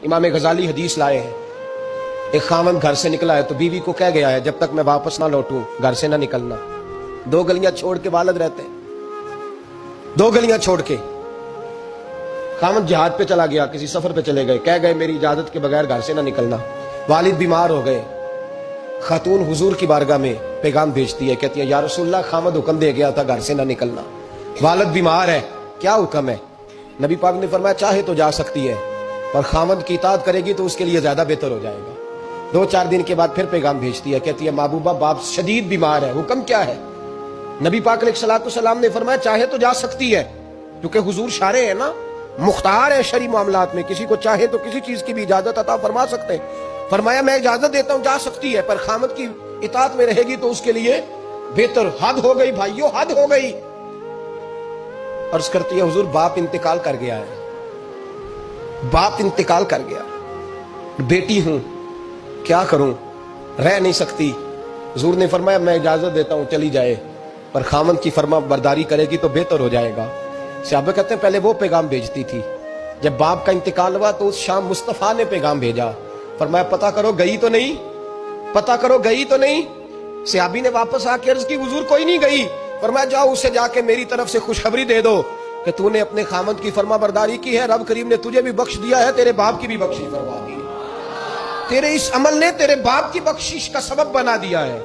امام غزالی حدیث لائے ہیں، ایک خاوند گھر سے نکلا ہے تو بیوی کو کہہ گیا ہے جب تک میں واپس نہ لوٹوں گھر سے نہ نکلنا۔ 2 گلیاں چھوڑ کے والد رہتے ہیں، 2 گلیاں چھوڑ کے خاوند جہاد پہ چلا گیا، کسی سفر پہ چلے گئے، کہہ گئے میری اجازت کے بغیر گھر سے نہ نکلنا۔ والد بیمار ہو گئے، خاتون حضور کی بارگاہ میں پیغام بھیجتی ہے، کہتی ہے یا رسول اللہ خاوند حکم دے گیا تھا گھر سے نہ نکلنا، والد بیمار ہے، کیا حکم ہے؟ نبی پاک نے فرمایا چاہے تو جا سکتی ہے پر خاوند کی اطاعت کرے گی تو اس کے لیے زیادہ بہتر ہو جائے گا۔ 2-4 دن کے بعد پھر پیغام بھیجتی ہے، کہتی ہے محبوبہ باپ شدید بیمار ہے، حکم کیا ہے؟ نبی پاک علیہ الصلوۃ والسلام نے فرمایا چاہے تو جا سکتی ہے، کیونکہ حضور شارع ہے نا، مختار ہے شرعی معاملات میں، کسی کو چاہے تو کسی چیز کی بھی اجازت عطا فرما سکتے ہیں۔ فرمایا میں اجازت دیتا ہوں جا سکتی ہے پر خاوند کی اطاعت میں رہے گی تو اس کے لیے بہتر۔ حد ہو گئی بھائیو، حد ہو گئی۔ عرض کرتی ہے حضور باپ انتقال کر گیا ہے، باپ انتقال کر گیا، بیٹی ہوں کیا کروں، رہ نہیں سکتی۔ حضور نے فرمایا میں اجازت دیتا ہوں چلی جائے پر خاوند کی فرما برداری کرے گی تو بہتر ہو جائے گا۔ صحابہ کہتے ہیں پہلے وہ پیغام بھیجتی تھی، جب باپ کا انتقال ہوا تو اس شام مصطفیٰ نے پیغام بھیجا، فرمایا پتہ کرو گئی تو نہیں، پتہ کرو گئی تو نہیں۔ صحابی نے واپس آ کے عرض کی حضور کوئی نہیں گئی۔ فرمایا جاؤ اسے جا کے میری طرف سے خوشخبری دے دو کہ تو نے اپنے خاوند کی فرما برداری کی ہے، رب کریم نے تجھے بھی بخش دیا ہے، تیرے باپ کی بھی بخشش فرما دی، تیرے اس عمل نے تیرے باپ کی بخشش کا سبب بنا دیا ہے۔